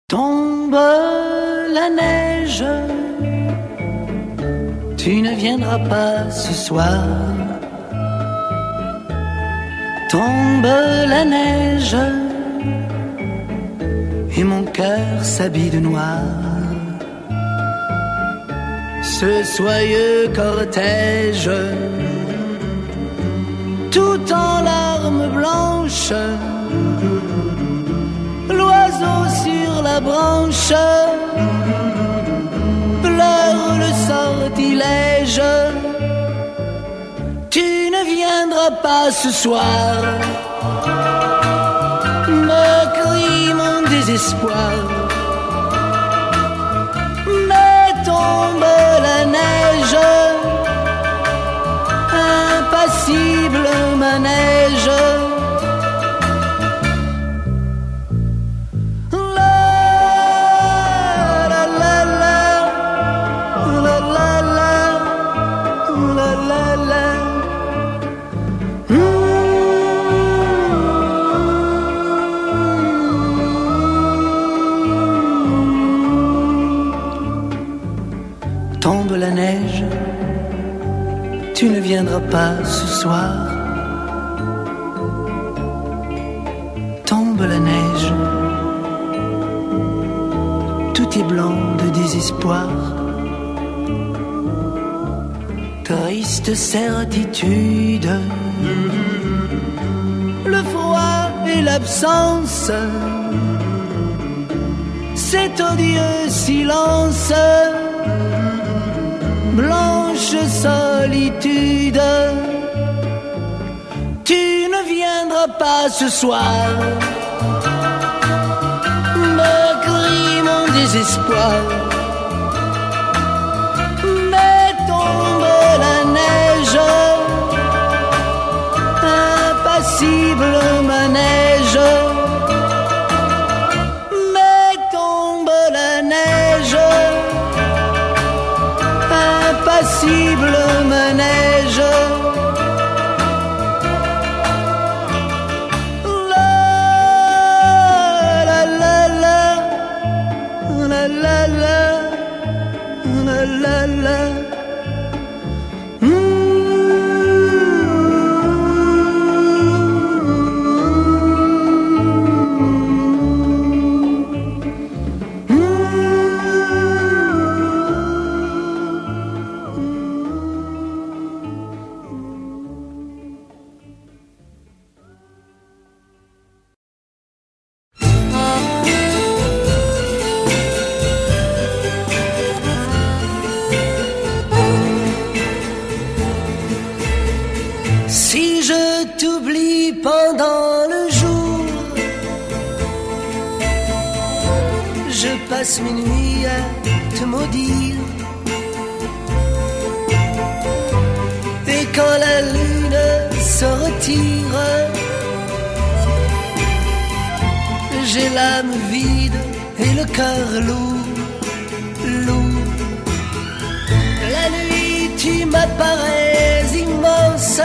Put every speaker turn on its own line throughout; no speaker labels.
Tombe la neige, tu ne viendras pas ce soir. Tombe la neige, et mon cœur s'habille de noir. Ce soyeux cortège, tout en larmes blanches, l'oiseau sur la branche pleure le sortilège. Tu ne viendras pas ce soir, me crie mon désespoir. Mais tombe la neige, impassible manège. Tombe la neige, tu ne viendras pas ce soir. Tombe la neige, tout est blanc de désespoir. Triste certitude, le froid et l'absence, cet odieux silence. Blanche solitude, tu ne viendras pas ce soir, me crie mon désespoir. Mais tombe la neige, impassible manège. Mais tombe la neige, impassible manège. La la la la, la la la, la la la. Si je t'oublie pendant le jour, je passe mes nuits à te maudire. Et quand la lune se retire, j'ai l'âme vide et le cœur lourd, lourd. La nuit tu m'apparais immense,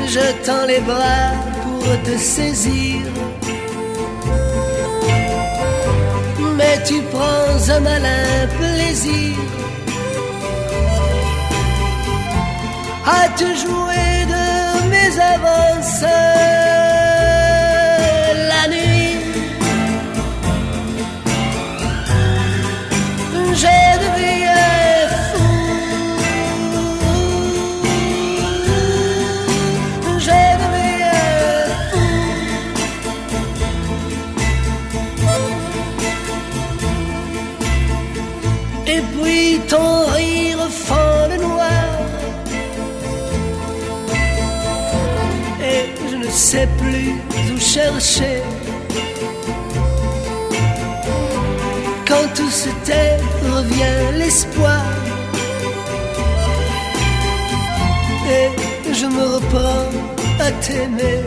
je tends les bras pour te saisir. Mais tu prends un malin plaisir à te jouer de mes avances. La nuit, j'ai deviné fou, j'ai deviné fou. Et puis ton rire fend le noir, et je ne sais plus où chercher. Quand tout se tait, revient l'espoir, et je me reprends à t'aimer.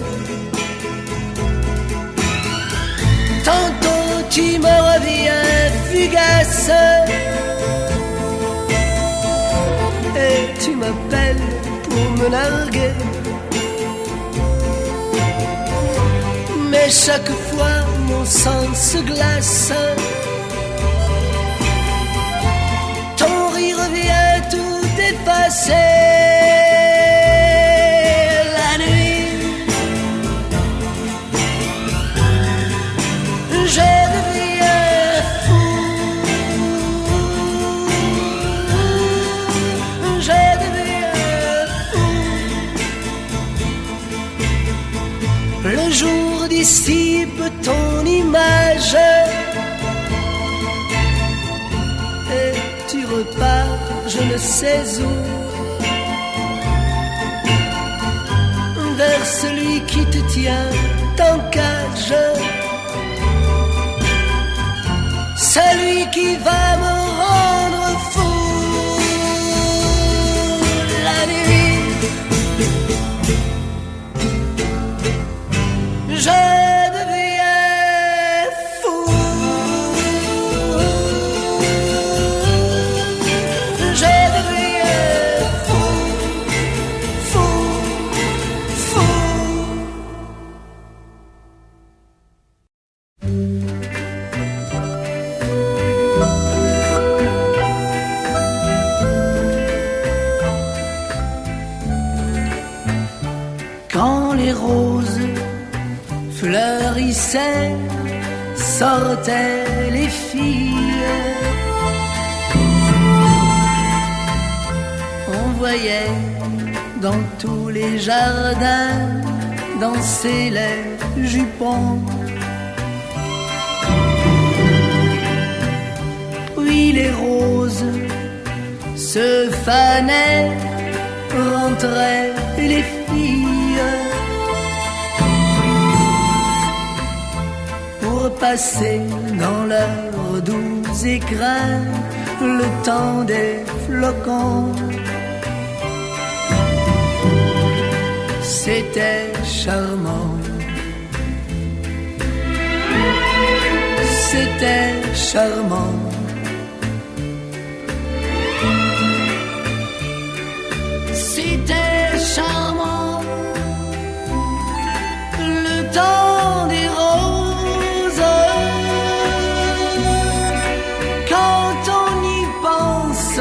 Tantôt tu me reviens fugace, et tu m'appelles pour me narguer. Mais Et chaque fois mon sang se glace. Ton rire vient tout effacer. La nuit, je deviens fou. Je deviens fou. Le jour dissipe ton image et tu repars, je ne sais où, vers celui qui te tient en cage, celui qui va me rendre fou. La nuit, je deviens fou. Je deviens fou, fou, fou. Quand les roses fleurissaient, sortaient les filles. On voyait dans tous les jardins danser les jupons. Puis les roses se fanaient, rentraient les filles. Pour passer dans leurs doux écrins le temps des flocons. C'était charmant, c'était charmant. C'était charmant, le temps des roses. Quand on y pense,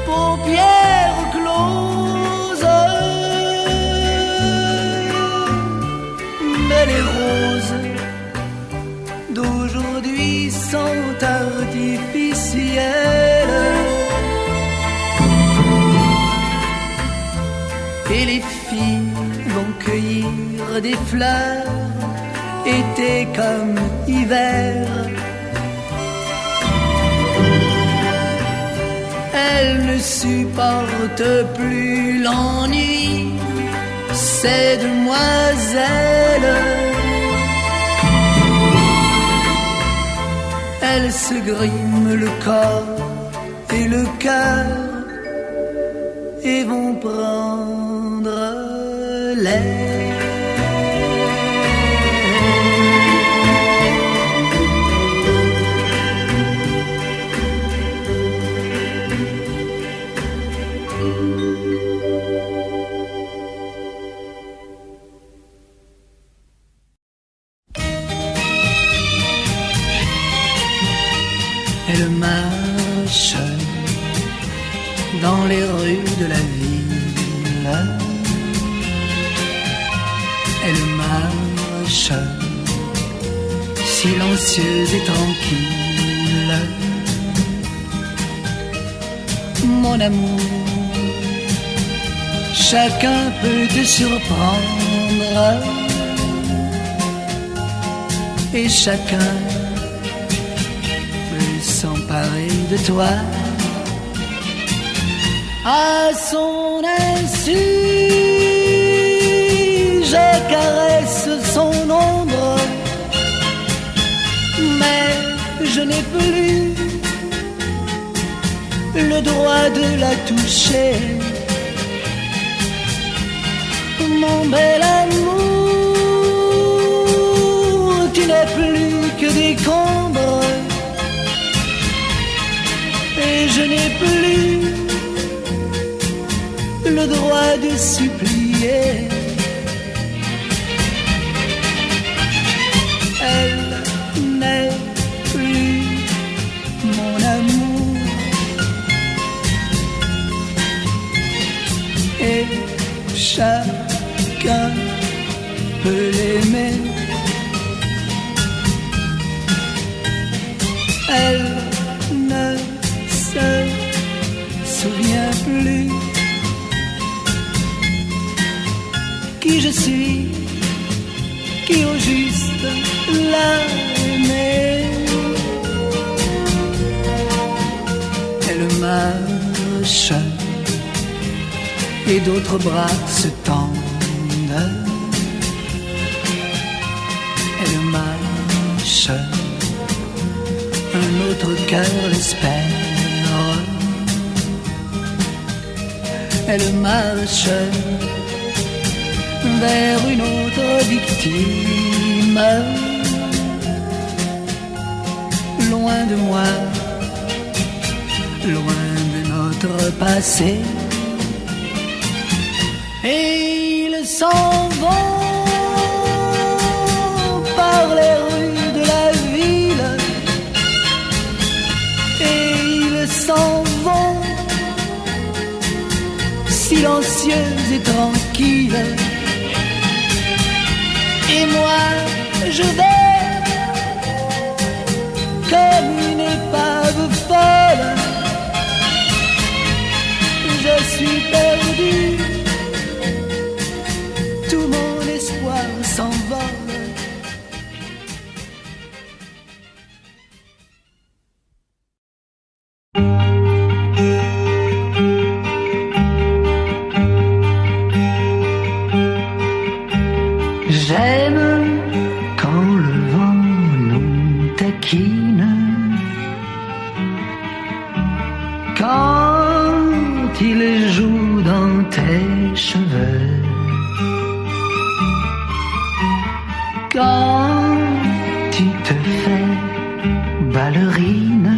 paupières closes. Mais les roses d'aujourd'hui sont artificielles. Et les filles vont cueillir des fleurs, été comme hiver. Elles ne supportent plus l'ennui, ces demoiselles. Elles se griment le corps et le cœur et vont prendre l'air. Elle marche dans les rues de la ville. Elle marche silencieuse et tranquille. Mon amour, chacun peut te surprendre et chacun s'emparer de toi à son insu. Je caresse son ombre, mais je n'ai plus le droit de la toucher. Mon bel amour, tu n'es plus que des combres. Et je n'ai plus le droit de supplier. chacun peut l'aimer. Elle ne se souvient plus qui je suis, qui au juste l'a aimé. Elle marche et d'autres bras se tendent. Elle marche, un autre cœur l'espère. Elle marche vers une autre victime. Loin de moi, loin de notre passé. Et ils s'en vont par les rues de la ville. Et ils s'en vont silencieux et tranquilles. Et moi, je vais comme une épave folle. Je suis perdu, tout mon espoir s'envole.
J'aime quand le vent nous taquine, quand il joue dans tes cheveux, quand tu te fais ballerine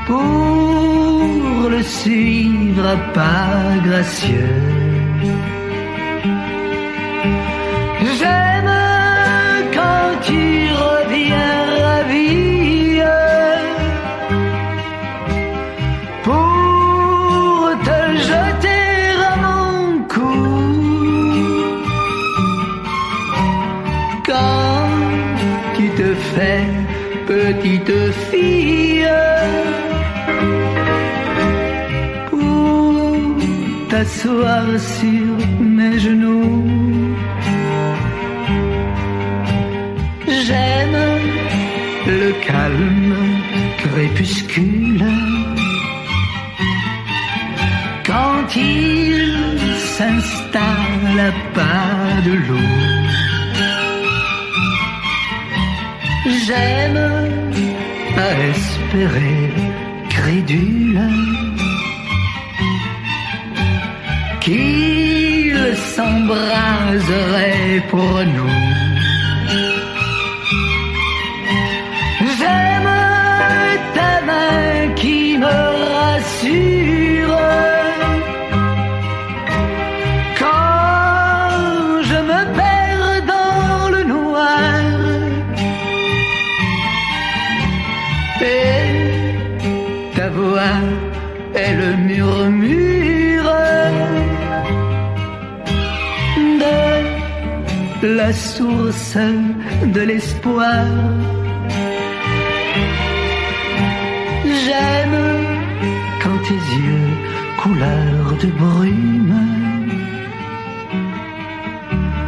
pour le suivre à pas gracieux. J'aime quand tu reviens ravi pour te jeter à mon cou. Quand tu te fais petite fille pour t'asseoir sur mes genoux. J'aime le calme crépuscule quand il s'installe à pas de loup. J'aime à espérer crédule qu'il s'embraserait pour nous. J'aime ta main qui me rassure quand je me perds dans le noir. Et ta voix est le murmure de la source de l'espoir. J'aime quand tes yeux, couleur de brume,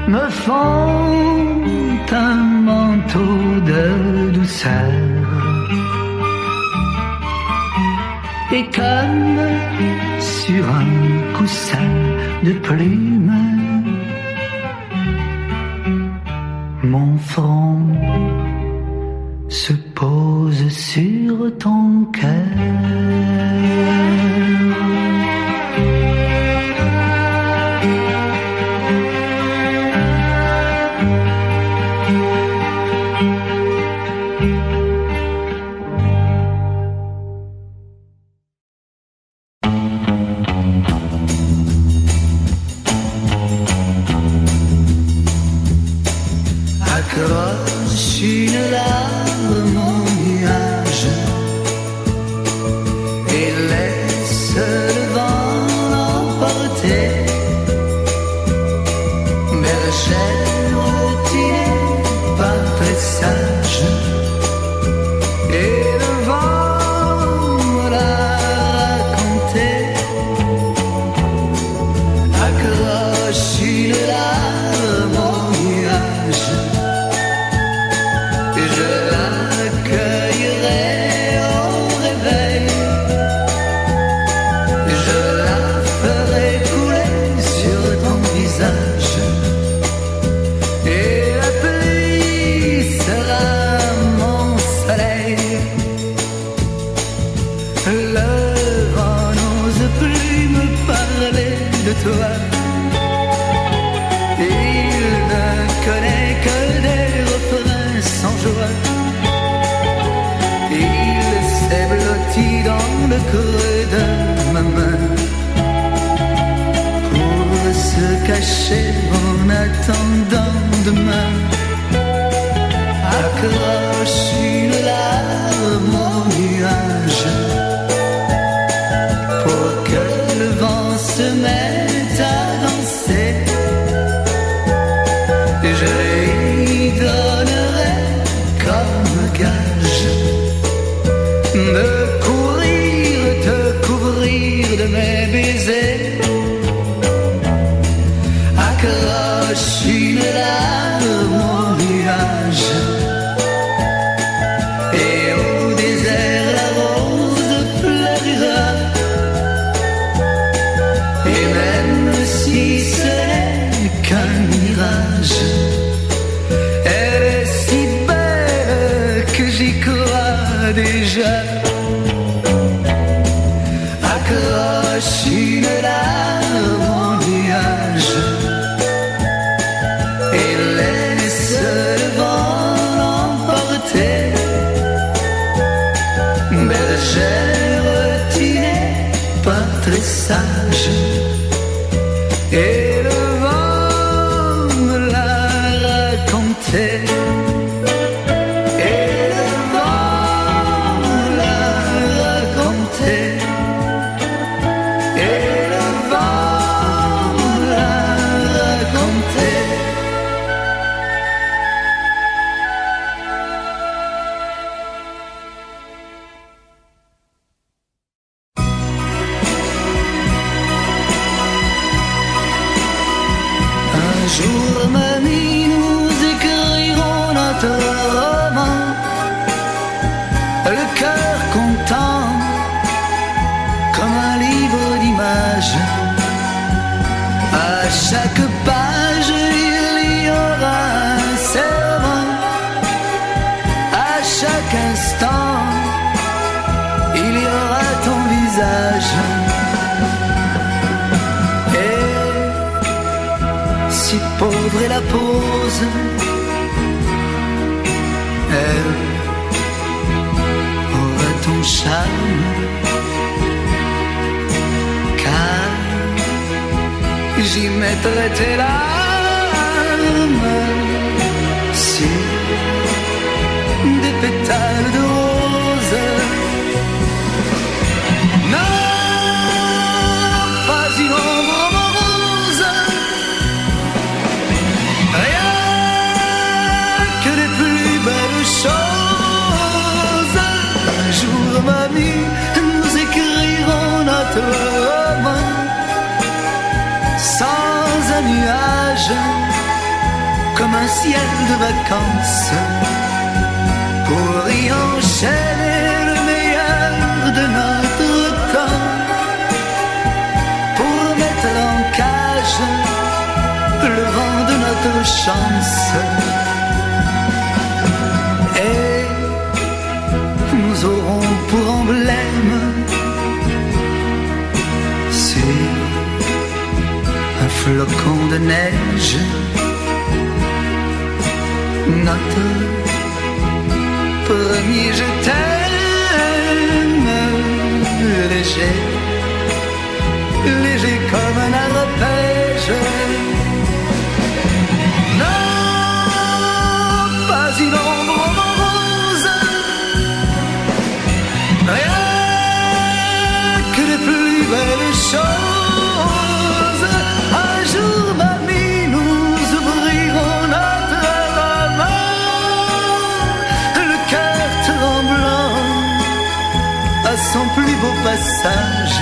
me font un manteau de douceur. Et comme sur un coussin de plumes, mon front se pose sur ton cœur.
Accroche une larme, mon nuage, et laisse me parler de toi. Il ne connaît que des refrains sans joie. Il s'est blotti dans le creux de ma main pour se cacher en attendant demain. Accroche une larme au nuage pour que le vent se mette à danser. Je lui donnerai comme gage de courir, te couvrir de mes baisers. Accroche une larme au nuage et au désert la rose fleurira. Et même si ce n'est qu'un mirage, elle est si belle que j'y crois déjà. Accroche une larme au nuage et laisse le vent l'emporter. Bergère, tu n'es pas très sage et le vent me l'a raconté. Et le vent me l'a raconté. Et le vent me l'a raconté. Un jour, mamie, nous écrirons notre roman, le cœur content, comme un livre d'images. À chaque page, il y aura un serment. À chaque instant, il y aura ton visage. Si pauvre est la pose, elle aura ton charme, car j'y mettrai tes larmes sur des pétales de rose. Non, pas une ombre morose, rien que les plus belles choses. Un jour, mamie, nous écrirons notre roman sans un nuage, comme un ciel de vacances, pour y enchaîner le meilleur de notre temps, pour mettre en cage le vent de notre chance. Et nous aurons pour emblème sur un flocon de neige notre premier je t'aime, léger, léger comme un arpège. Non, pas une ombre morose, rien que les plus belles choses. Un jour, mamie, nous ouvrirons notre roman, le cœur tremblant à son plus beau passage,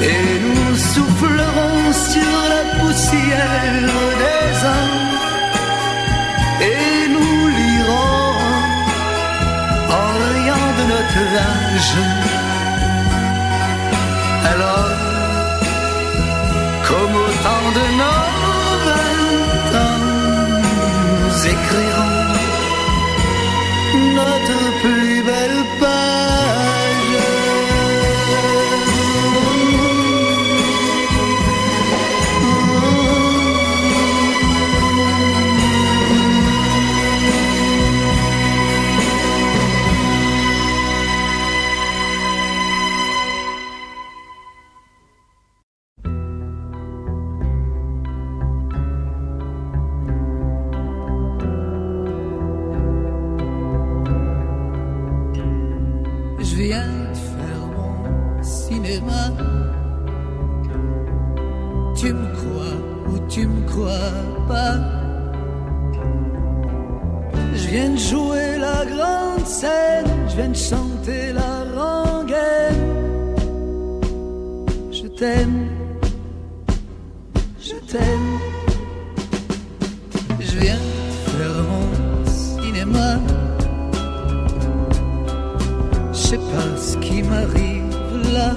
et nous soufflerons sur la poussière des ans, et nous lirons en riant de notre âge. Alors, comme au temps de nos 20 ans, nous écrirons notre plus belle page. Tu me crois ou tu me crois pas. Je viens de jouer la grande scène, je viens de chanter la rengaine. Je t'aime, je t'aime. Je viens de faire mon cinéma. Je sais pas ce qui m'arrive là.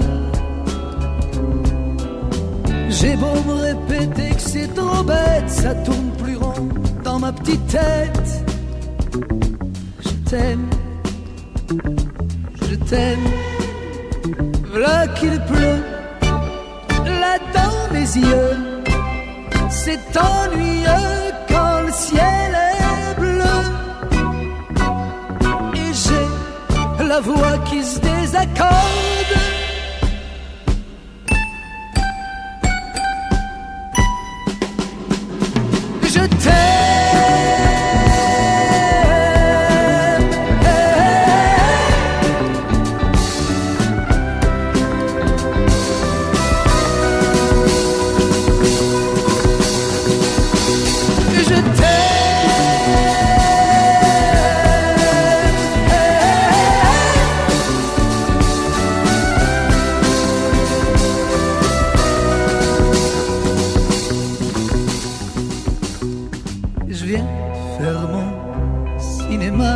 J'ai beau me répéter que c'est trop bête, ça tourne plus rond dans ma petite tête. Je t'aime, je t'aime. V'là qu'il pleut, là dans mes yeux. C'est ennuyeux quand le ciel est bleu. Et j'ai la voix qui se désaccorde. Je t'aime. Je viens faire mon cinéma.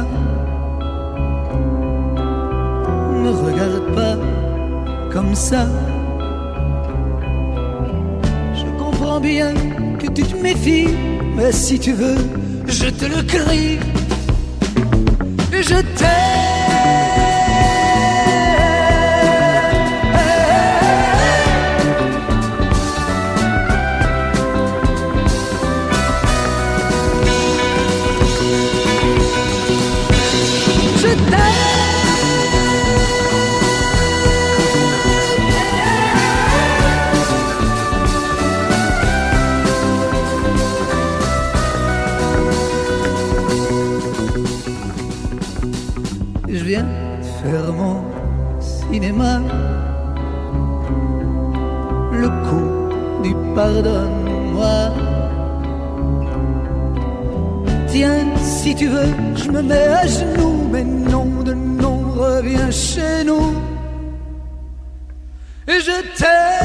Ne regarde pas comme ça. Je comprends bien que tu te méfies, mais si tu veux, je te le crie. Je t'aime. Je viens faire mon cinéma. Le coup du pardonne-moi. Tiens, si tu veux, je me mets à genoux. Mais non de non, reviens chez nous. Et je t'aime.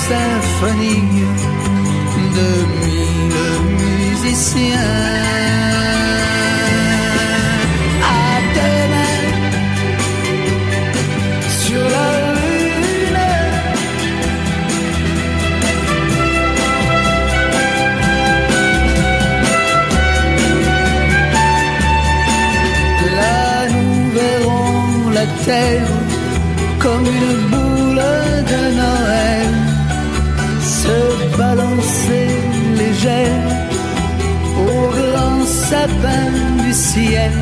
symphonie de mille musiciens. À demain sur la une boule de Noël se balancer légère au grand sapin du ciel.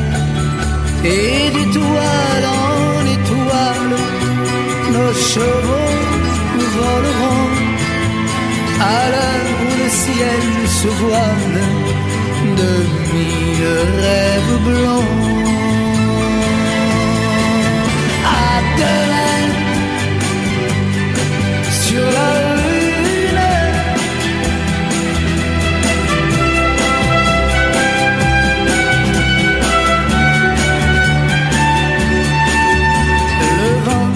Et d'étoile en étoile, nos chevaux voleront à l'heure où le ciel se voile de mille rêves blancs. À demain sur la lune, le vent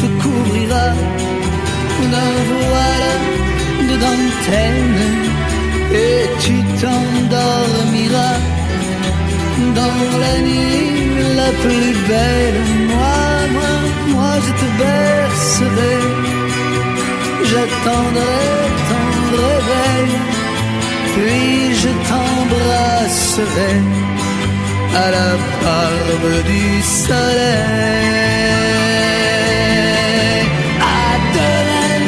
te couvrira d'un voile de dentelle et tu t'endormiras dans la nuit la plus belle. Moi je te bercerai, j'attendrai ton réveil, puis je t'embrasserai à la barbe du soleil. À demain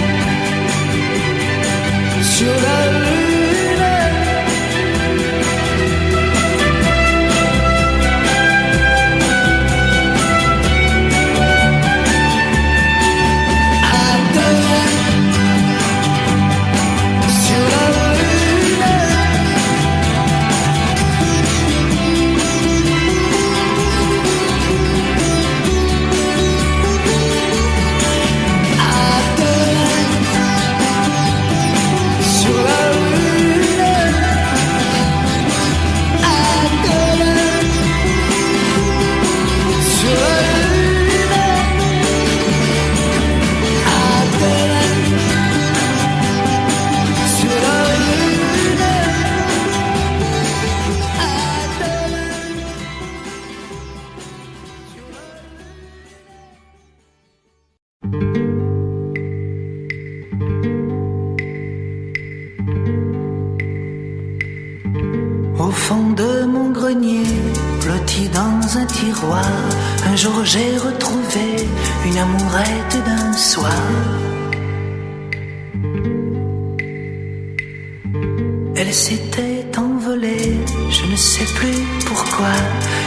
sur la lune.
Au fond de mon grenier, blotti dans un tiroir, un jour j'ai retrouvé une amourette d'un soir. Elle s'était envolée, je ne sais plus pourquoi,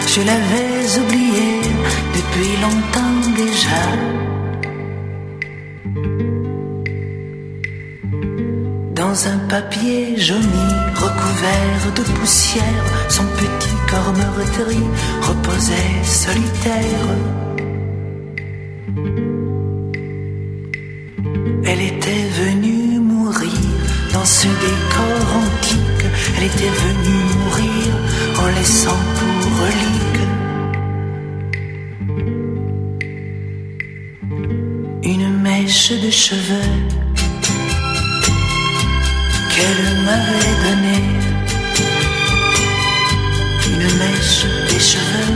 je l'avais oubliée depuis longtemps déjà. Dans un papier jauni, recouvert de poussière, son petit corps meurtri reposait solitaire. Elle était venue mourir dans ce décor antique, elle était venue mourir en laissant pour relique une mèche de cheveux qu'elle m'avait donnée, une mèche des cheveux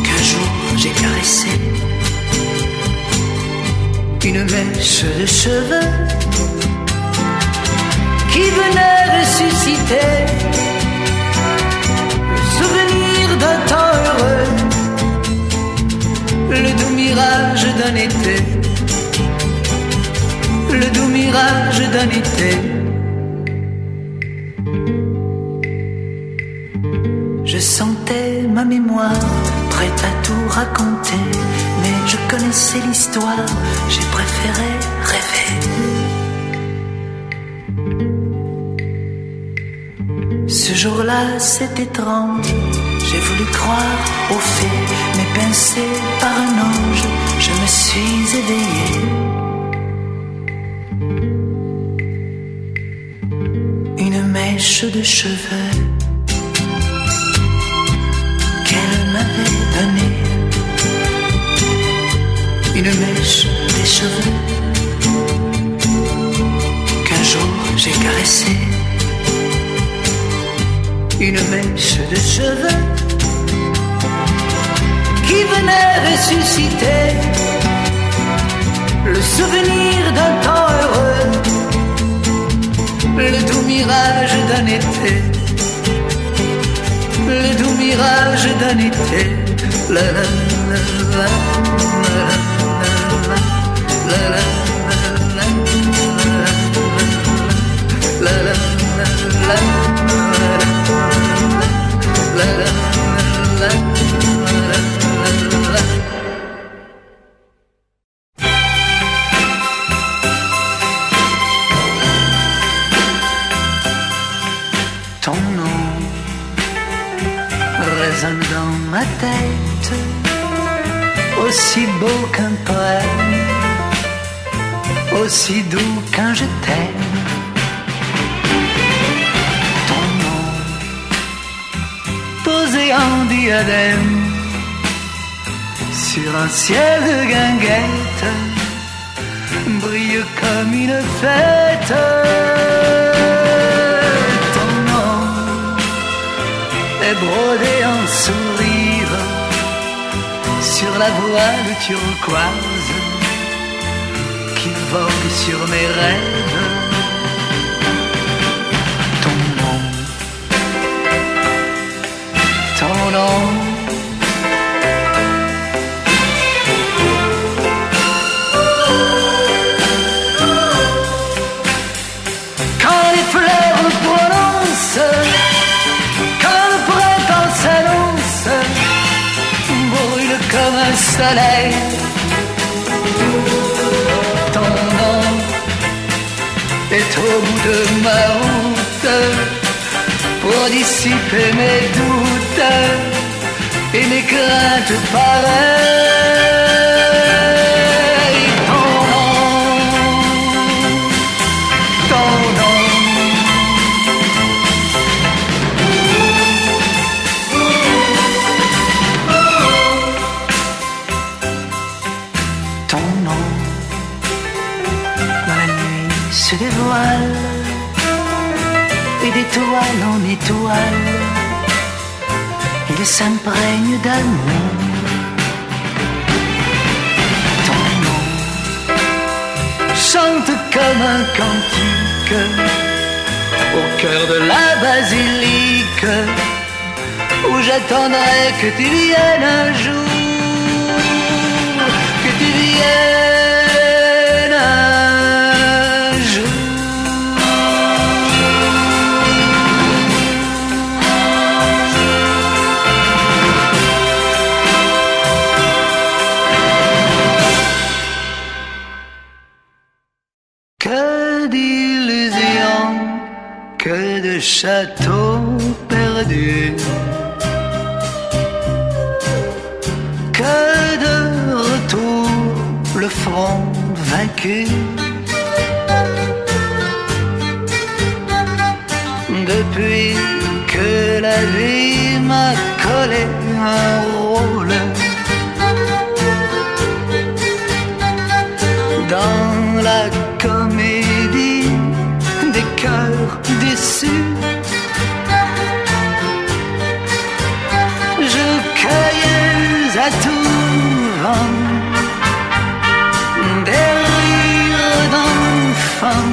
qu'un jour j'ai caressée, une mèche de cheveux qui venait ressusciter le souvenir d'un temps heureux, le doux mirage d'un été, le doux mirage d'un été. Je sentais ma mémoire prête à tout raconter, mais je connaissais l'histoire, j'ai préféré rêver. Ce jour-là, c'est étrange, j'ai voulu croire aux fées, mais pincé par un ange, je me suis éveillé. Une mèche de cheveux qu'elle m'avait donnée, une mèche des cheveux qu'un jour j'ai caressée, une mèche de cheveux qui venait ressusciter le souvenir d'un temps heureux, le doux mirage d'un été, le doux mirage d'un été. La la la Ton nom résonne dans ma tête, aussi beau qu'un poème, aussi doux qu'un je t'aime. Ton nom posé en diadème sur un ciel de guinguette brille comme une fête. Brodé en sourire sur la voile turquoise qui vogue sur mes rêves. Ton nom, ton nom. Quand les fleurs me prononcent, brûle comme un soleil. Ton nom est au bout de ma route pour dissiper mes doutes et mes craintes pareilles. Ton nom, ton nom. Se dévoile et d'étoile en étoile, il s'imprègne d'amour. Ton nom chante comme un cantique au cœur de la basilique où j'attendrai que tu viennes un jour, que tu viennes un jour. Que d'illusions, que de châteaux perdus, que de retour le front vaincu. Depuis que la vie m'a collé un rôle dans la comédie des cœurs déçus, je cueillais à tout vent des rires d'enfants.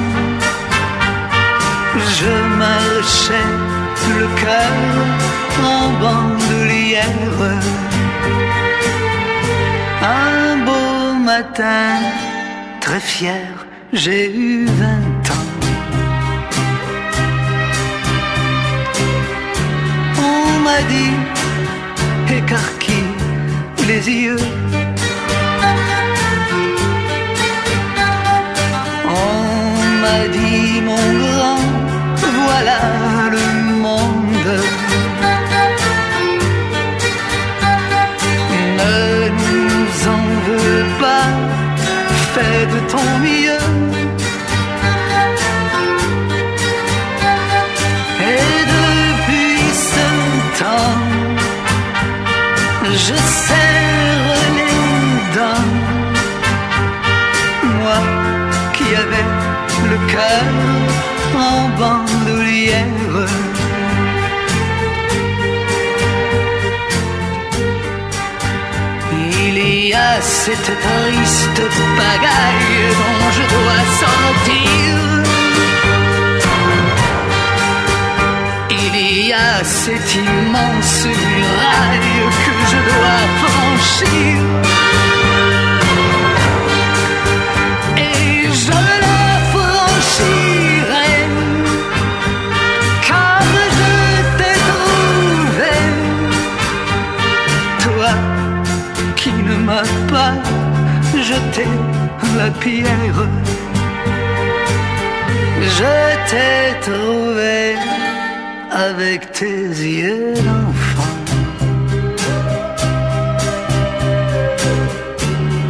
Je marchais le cœur en bandoulière. Un beau matin, très fier, j'ai eu 20 ans. On m'a dit, écarquille les yeux, on m'a dit, mon grand, voilà le monde. Ne nous en veux pas, fais de ton mieux. Et depuis ce temps, je serre les dents. Moi qui avais le cœur en bandoulière. Il y a cette triste pagaille dont je dois sortir. Il
Il y a cette immense muraille que je dois franchir. Et je la franchirai, car je t'ai trouvé. Toi qui ne m'as pas jeté la pierre, je t'ai trouvé avec tes yeux d'enfant.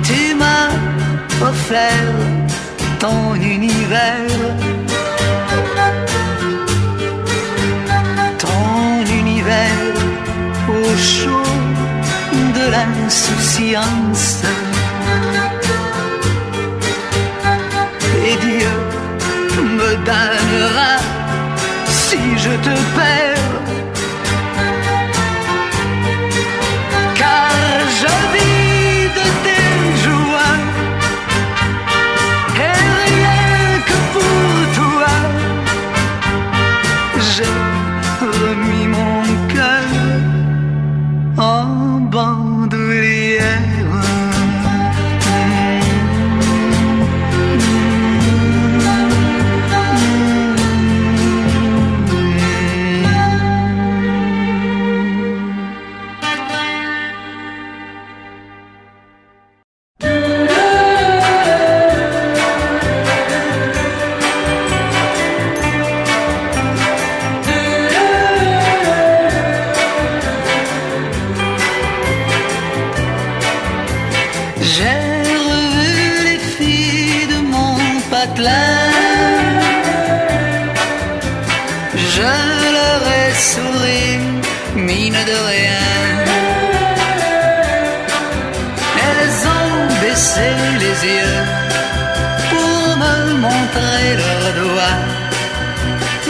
Tu m'as offert ton univers, au chaud de l'insouciance. Et Dieu me donnera, si je te perds, car je vis de tes joies, et rien que pour toi, j'ai remis mon cœur en bandoulière. Je leur ai souri, mine de rien. Elles ont baissé les yeux pour me montrer leurs doigts.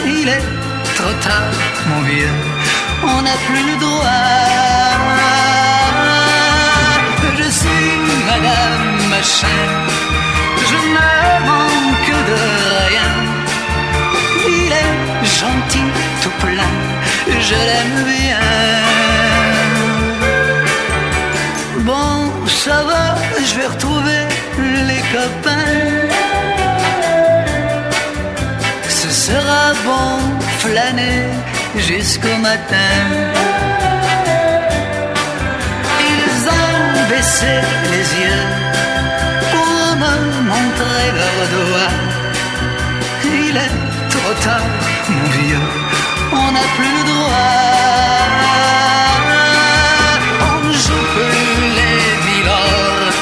Il est trop tard, mon vieux, on n'a plus le droit. Je suis Madame Machin, je ne manque de rien. Il est gentil, tout plein, je l'aime bien. Bon, ça va, je vais retrouver les copains. Ce sera bon, flâner jusqu'au matin. Ils ont baissé les yeux pour me montrer leurs doigts. Il est trop tard, mon vieux, on n'a plus le droit. On ne joue plus les milords,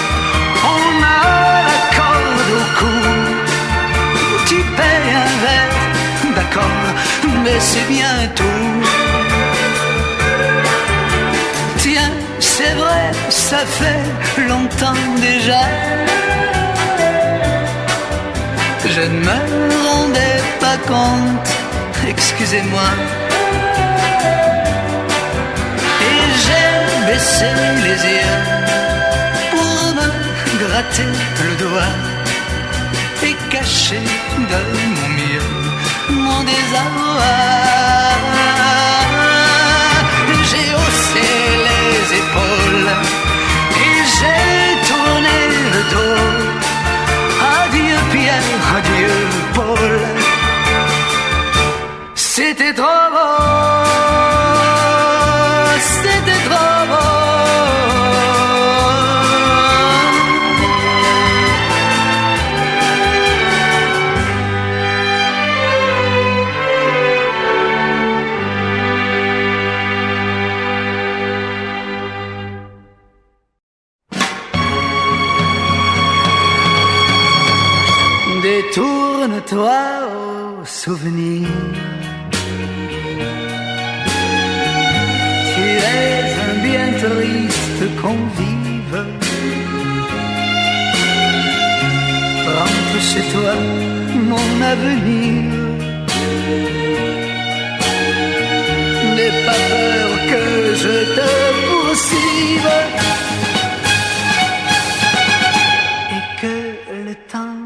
on a la corde au cou. Tu payes un verre, d'accord, mais c'est bien tout. Tiens, c'est vrai, ça fait longtemps déjà. Je ne me rendais pas compte, excusez-moi. Et j'ai baissé les yeux pour me gratter le doigt et cacher de mon mieux mon désarroi. J'ai haussé les épaules et j'ai tourné le dos. Adieu Pierre, adieu Paul. C'était trop beau, c'était trop beau. Détourne-toi au souvenir. Tu es un bien triste convive. Rentre chez toi, mon avenir. N'aie pas peur que je te poursuive et que le temps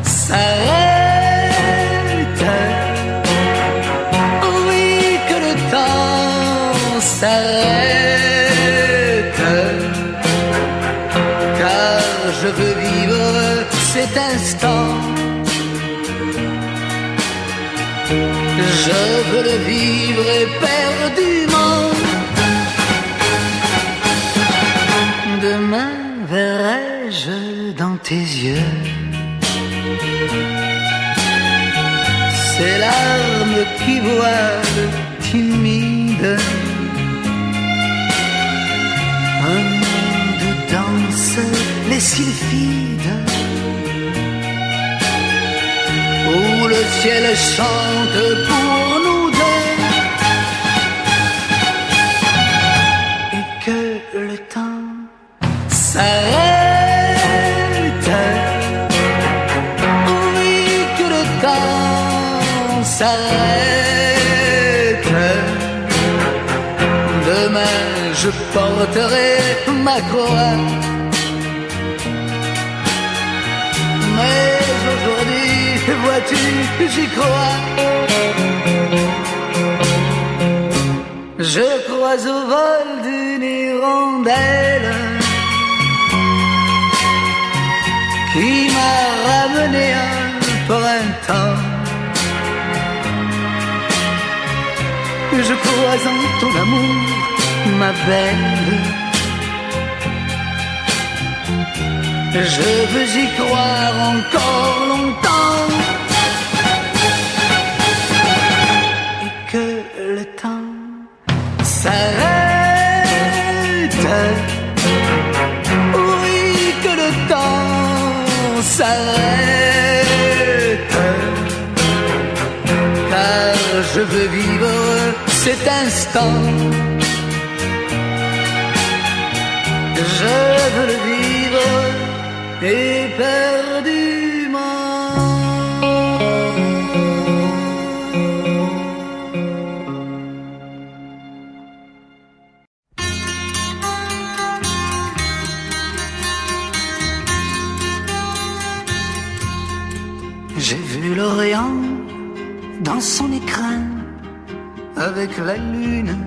s'arrête. Oui, que je veux vivre cet instant. Je veux le vivre éperdument. Demain verrai-je dans tes yeux ces larmes qui voilent timides un monde danse les sylphides où le ciel chante pour nous deux et que le temps s'arrête. Oui, que le temps s'arrête. Demain je porterai ma croix, mais aujourd'hui, vois-tu, j'y crois. Je crois au vol d'une hirondelle qui m'a ramené un printemps. Je crois en ton amour, ma belle. Je veux y croire encore longtemps. Et que le temps s'arrête. Oui, que le temps s'arrête. Car je veux vivre cet instant. Je veux le vivre éperdument. J'ai vu l'Orient dans son écrin avec la lune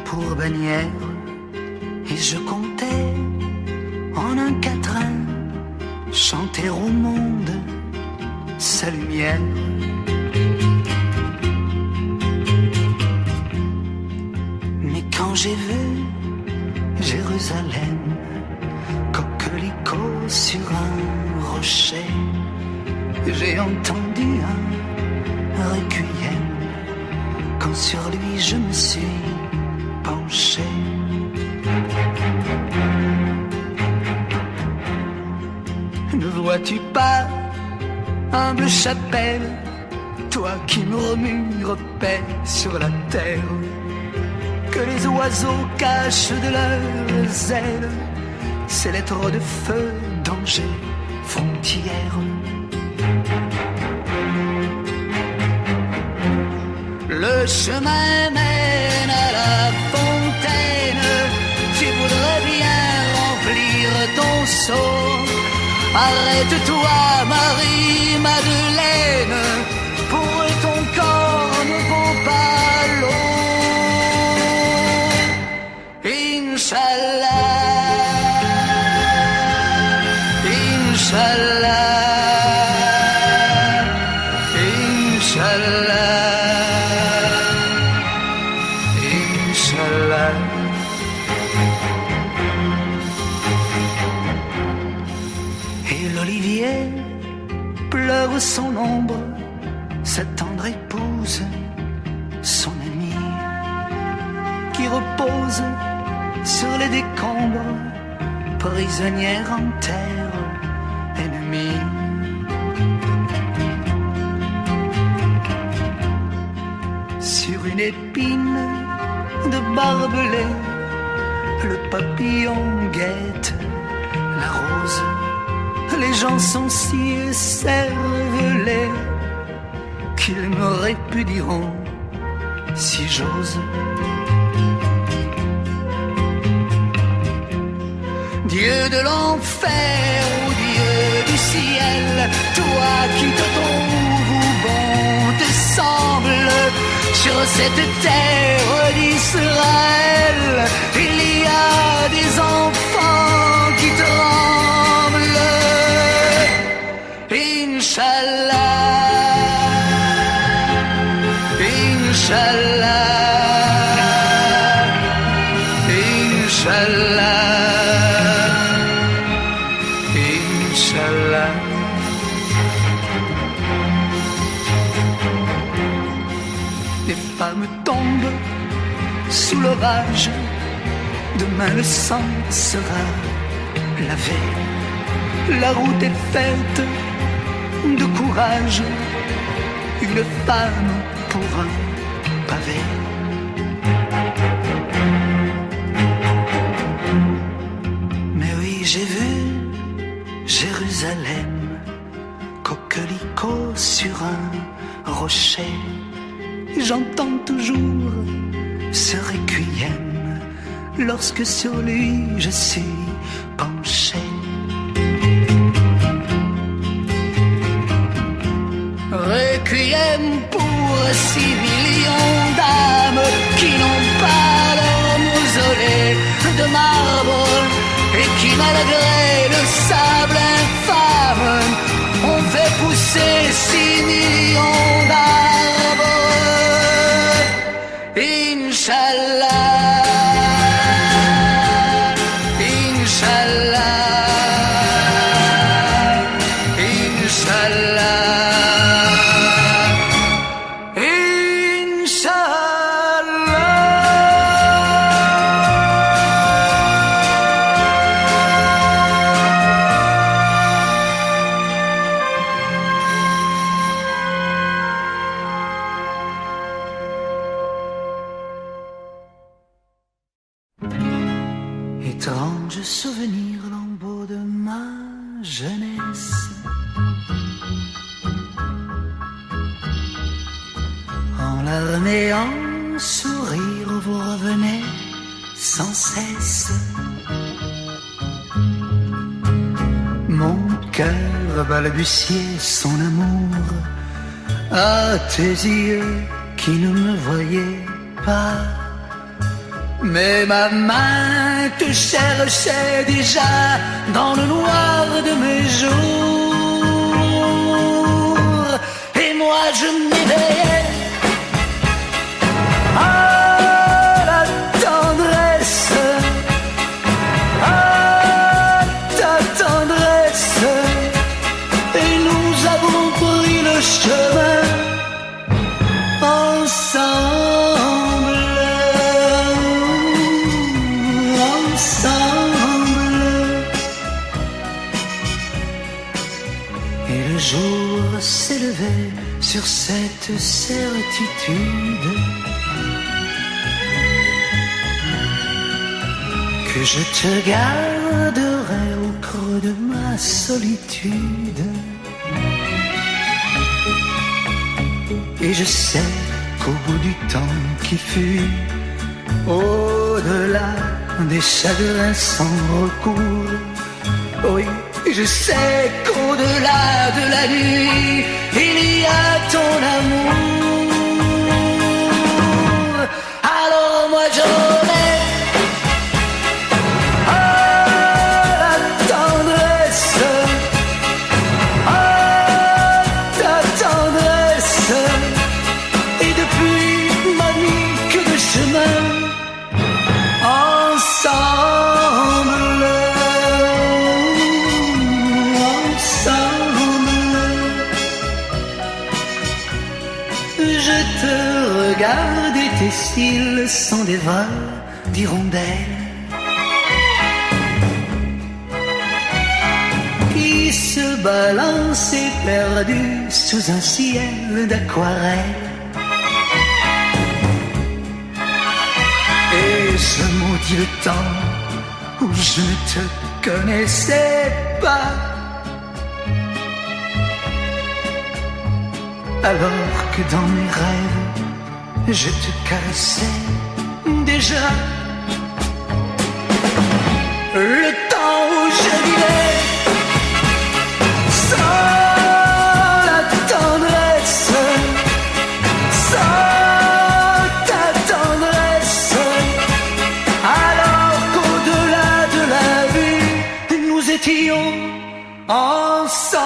pour bannière et je comptais en un quatrain chanter au monde sa lumière. Mais quand j'ai vu Jérusalem, coquelicot sur un rocher, j'ai entendu un requiem quand sur lui je me suis penché. Ne vois-tu pas, humble chapelle, toi qui murmures paix sur la terre, que les oiseaux cachent de leurs ailes ces lettres de feu, danger, frontière. Le chemin mène à la fontaine, tu voudrais bien remplir ton seau. Arrête-toi, Marie-Madeleine, pour ton corps ne vaut pas l'eau. Inch'Allah, Inch'Allah, Inch'Allah. Et l'olivier pleure son ombre, sa tendre épouse, son amie, qui repose sur les décombres, prisonnière en terre ennemie. Sur une épine de barbelé, le papillon guette la rose. Les gens sont si écervelés qu'ils me répudieront si j'ose. Dieu de l'enfer ou Dieu du ciel, toi qui te trouves où bon te semble, sur cette terre d'Israël, il y a des enfants qui te rendent Inch'Allah. Les femmes tombent sous l'orage, demain le sang sera lavé. La route est faite de courage, une femme pour un pavé. Mais oui, j'ai vu Jérusalem, coquelicot sur un rocher. J'entends toujours ce requiem lorsque sur lui je suis penché. Requiem pour 6 millions d'âmes qui n'ont pas leur mausolée de marbre et qui, malgré le sable infâme, ont fait pousser 6 millions d'arbres. Inch'Allah, Inch'Allah, Inch'Allah. Étrange souvenir, lambeau de ma jeunesse. En larmes et en sourire, vous revenez sans cesse. Mon cœur balbutiait son amour à tes yeux qui ne me voyaient pas. Mais ma main te cherchait déjà dans le noir de mes jours. Et moi je m'éveillais à la tendresse, à ta tendresse. Et nous avons pris le chemin ensemble. Et le jour s'élevait sur cette certitude que je te garderai au creux de ma solitude. Et je sais qu'au bout du temps qui fut, au-delà des chagrins sans recours, oui, je sais qu'au-delà de la nuit, il y a ton amour. Alors moi j'en ai à la tendresse, à ta tendresse. Et depuis ma nuit que de chemin ensemble. Je te regarde et tes cils sont des vols d'hirondelles qui se balancent éperdus sous un ciel d'aquarelle. Et ce maudit le temps où je ne te connaissais pas, alors que dans mes rêves je te caressais déjà. Le temps où je vivais sans la tendresse, sans ta tendresse, alors qu'au-delà de la vue nous étions ensemble.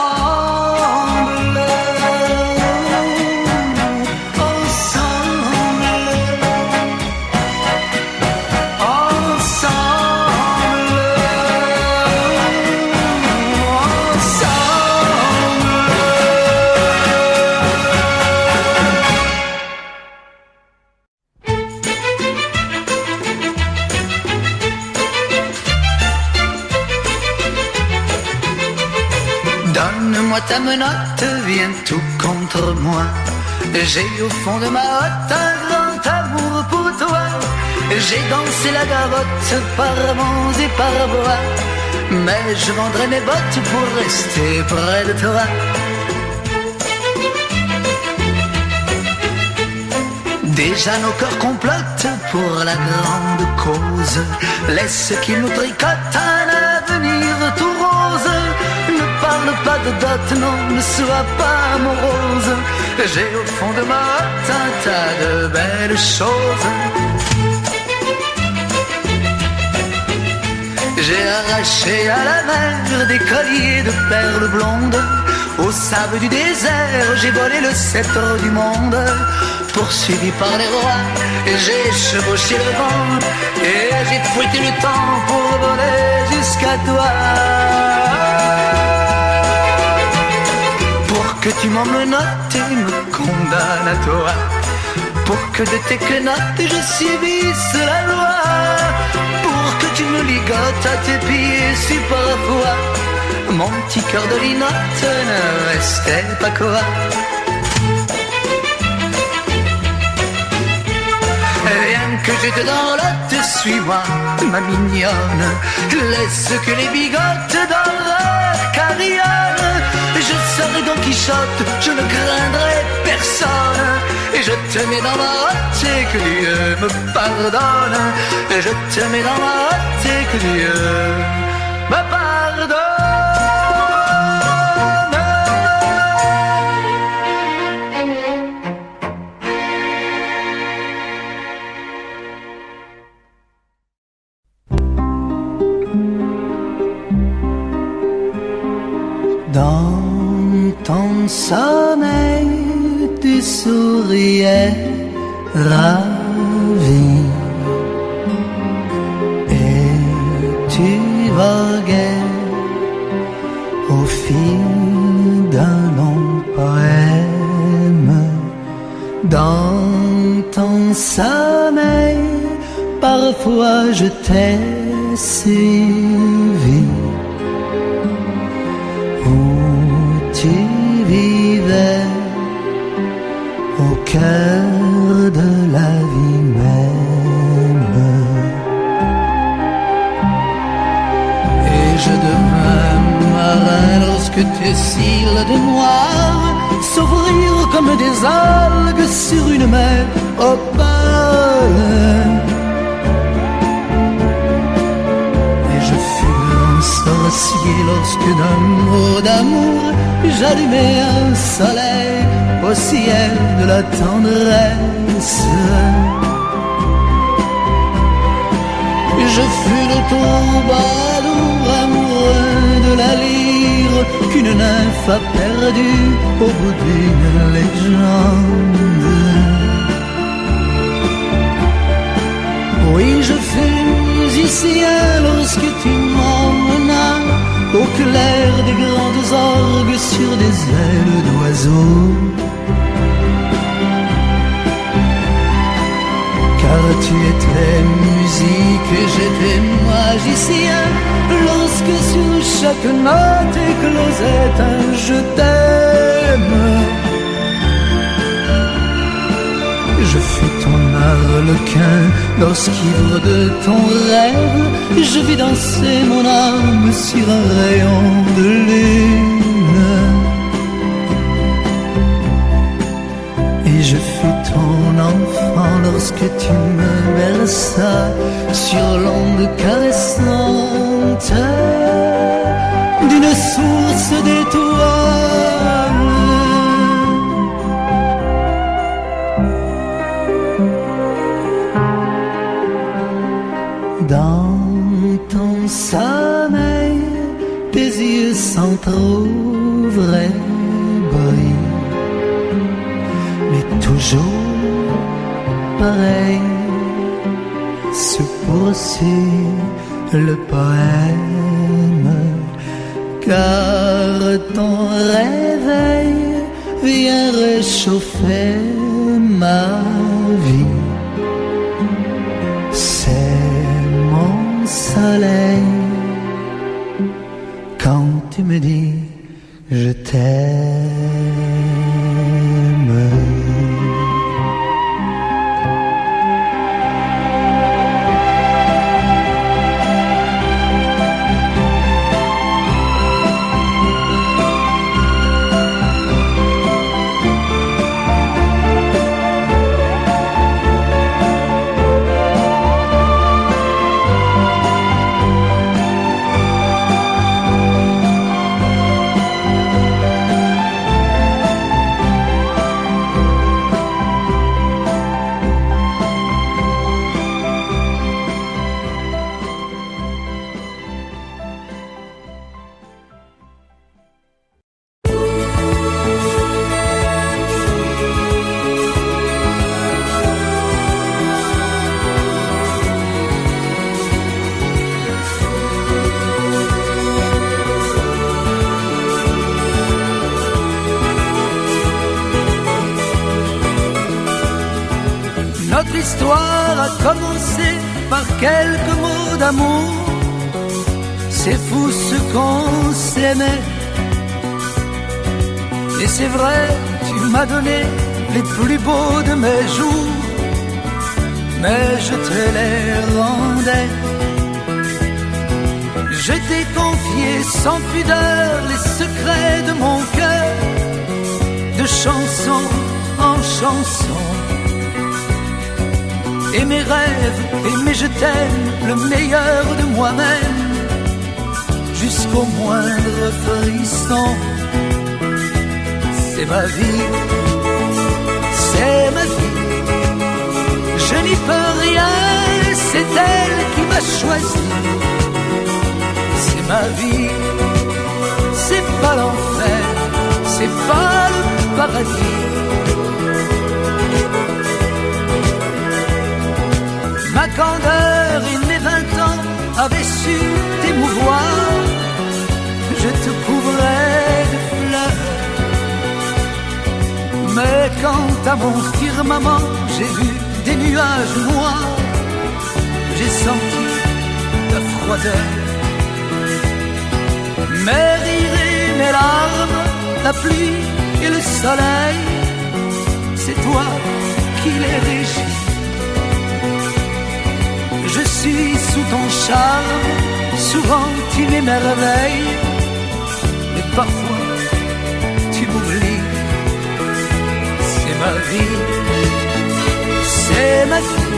moi ta menotte vient tout contre moi. J'ai au fond de ma hotte un grand amour pour toi. J'ai dansé la gavotte par vents et par bois, mais je vendrai mes bottes pour rester près de toi. Déjà nos cœurs complotent pour la grande cause. Laisse qu'ils nous tricotent un avenir tout rose. Ne parle pas de dot, non, ne sois pas morose. J'ai au fond de ma hotte un tas de belles choses. J'ai arraché à la mer des colliers de perles blondes. Au sable du désert, j'ai volé le sceptre du monde. Poursuivi par les rois, j'ai chevauché le vent et j'ai fouetté le temps pour voler jusqu'à toi. Pour que tu m'emmenottes et me condamnes à toi, pour que de tes quenottes je subisse la loi, pour que tu me ligotes à tes pieds si parfois mon petit cœur de linotte ne restait pas quoi. Rien que je te danlote, suis-moi ma mignonne. Laisse que les bigotes dans leur carillonne. Je serai Don Quichotte, je ne craindrai personne. Et je te mets dans ma hotte et que Dieu me pardonne. Et je te mets dans ma hotte et que Dieu me pardonne.
Dans ton sommeil, tu souriais ravi et tu voguais au fil d'un long poème. Dans ton sommeil, parfois je t'ai suivi. Tu vivais au cœur de la vie même. Et je devins marin lorsque tes cils de noir s'ouvrirent comme des algues sur une mer opaque. Sorcier lorsque d'un mot d'amour j'allumais un soleil au ciel de la tendresse. Je fus le troubadour amoureux de la lyre qu'une nymphe a perdue au bout d'une légende. Oui, je fus musicien lorsque tu m'emmenas au clair des grandes orgues sur des ailes d'oiseaux. Car tu étais musique et j'étais magicien lorsque sur chaque note éclosait un je t'aime. Je fus ton arlequin lorsqu'ivre de ton rêve je vis danser mon âme sur un rayon de lune. Et je fus ton enfant lorsque tu me berças sur l'onde caressante d'une source d'étoiles. Dans ton sommeil, tes yeux s'entr'ouvraient, brillent, mais toujours pareil, se poursuit le poème, car ton réveil vient réchauffer ma vie. Soleil, quand tu me dis je t'aime.
Notre histoire a commencé par quelques mots d'amour. C'est fou ce qu'on s'aimait. Et c'est vrai, tu m'as donné les plus beaux de mes jours, mais je te les rendais. Je t'ai confié sans pudeur les secrets de mon cœur, de chanson en chanson. Et mes rêves, et mes je t'aime, le meilleur de moi-même, jusqu'au moindre frisson. C'est ma vie, c'est ma vie. Je n'y peux rien, c'est elle qui m'a choisi. C'est ma vie, c'est pas l'enfer, c'est pas le paradis. Ma candeur et mes 20 ans avaient su t'émouvoir. Je te couvrais de fleurs. Mais quant à mon firmament, j'ai vu des nuages noirs. J'ai senti ta froideur. Mes rires et mes larmes, la pluie et le soleil, c'est toi qui les régis. Je suis sous ton charme, souvent tu m'émerveilles, mais parfois tu m'oublies. C'est ma vie, c'est ma vie.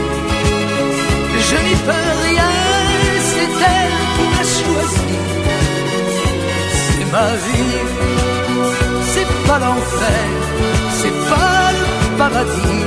Je n'y peux rien, c'est elle qui m'a choisi. C'est ma vie, c'est pas l'enfer, c'est pas le paradis.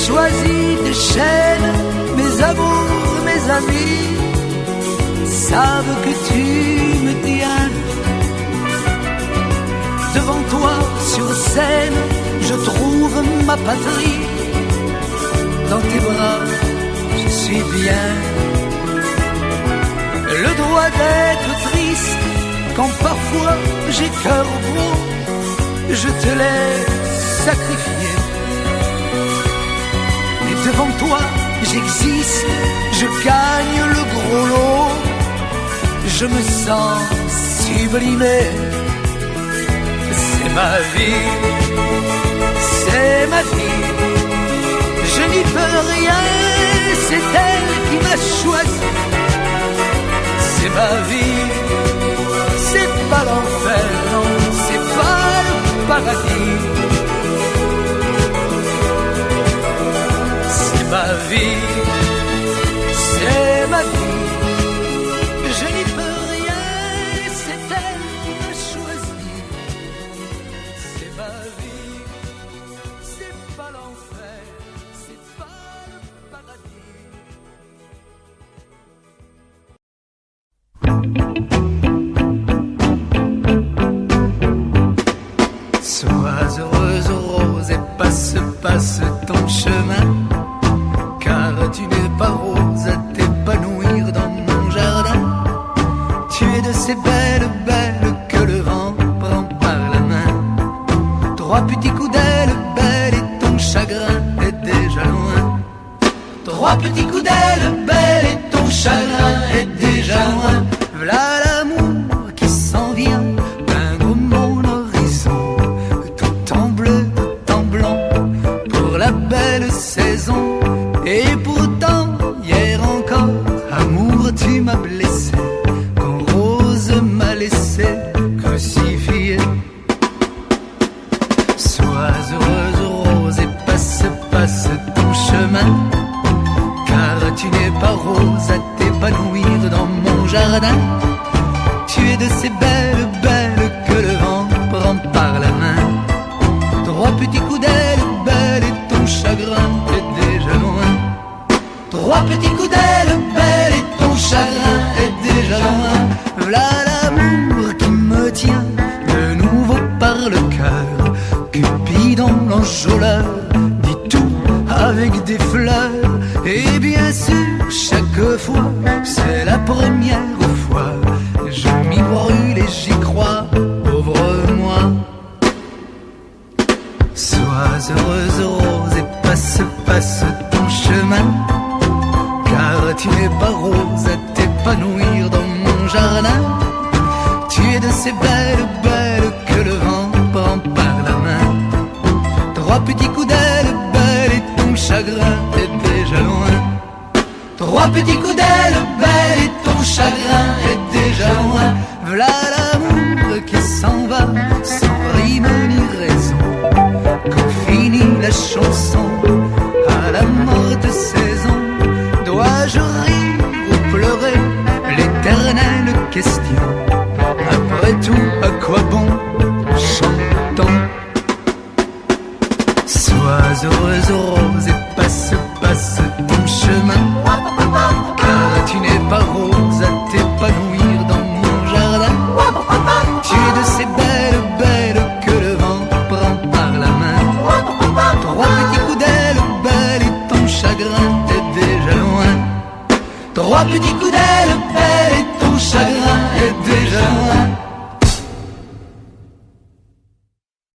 Choisi des chaînes, mes amours, mes amis savent que tu me tiens. Devant toi sur scène, je trouve ma patrie. Dans tes bras, je suis bien. Le droit d'être triste quand parfois j'ai cœur gros, je te l'ai sacrifié. Devant toi, j'existe, je gagne le gros lot. Je me sens sublimé. C'est ma vie, c'est ma vie. Je n'y peux rien, c'est elle qui m'a choisi. C'est ma vie, c'est pas l'enfer, non, c'est pas le paradis. Ma vie, c'est ma vie. Je n'y peux rien, c'est elle qui m'a choisi. C'est ma vie, c'est pas l'enfer, c'est pas le
paradis. Sois heureuse, rose, et passe ton chemin, car tu n'es pas rose à t'épanouir dans mon jardin. Tu es de ces belles, belles que le vent prend par la main. Trois petits coups d'aile, belle, et ton chagrin est déjà loin. Trois petits coups d'aile, belle, et ton chagrin est déjà loin. V'là l'amour qui s'en vient, peindre mon horizon, tout en bleu, tout en blanc, pour la belle saison. Et pourtant, hier encore, amour, tu m'as blessé, quand rose m'a laissé crucifié. Sois heureuse, rose, et passe, passe ton chemin, car tu n'es pas rose à t'épanouir dans mon jardin. Tu es de ces belles, belles que le vent prend par la main. Trois petits coups d'aile, belle, et ton chagrin est déjà loin. Trois petits coups d'aile, belle, et ton chagrin est déjà loin. V'là l'amour qui me tient de nouveau par le cœur. Cupidon l'enjôleur dit tout avec des fleurs. Et bien sûr, chaque fois, c'est la première fois. Je m'y brûle et j'y crois, pauvre moi. Sois heureuse, rose, et passe, passe ton chemin, car tu n'es pas rose à t'épanouir dans mon jardin. Tu es de ces belles, belles que le vent prend par la main. Trois petits coups d'aile, belle, et ton chagrin est déjà loin. Trois petits coups d'aile, belle, et ton chagrin est déjà loin. V'là l'amour qui s'en va, sans rime ni raison, quand finit la chanson, à la morte saison. Dois-je rire ou pleurer, l'éternelle question? Après tout, à quoi bon chantons? Sois heureuse, rose, et passe, passe ton chemin, car tu n'es pas rose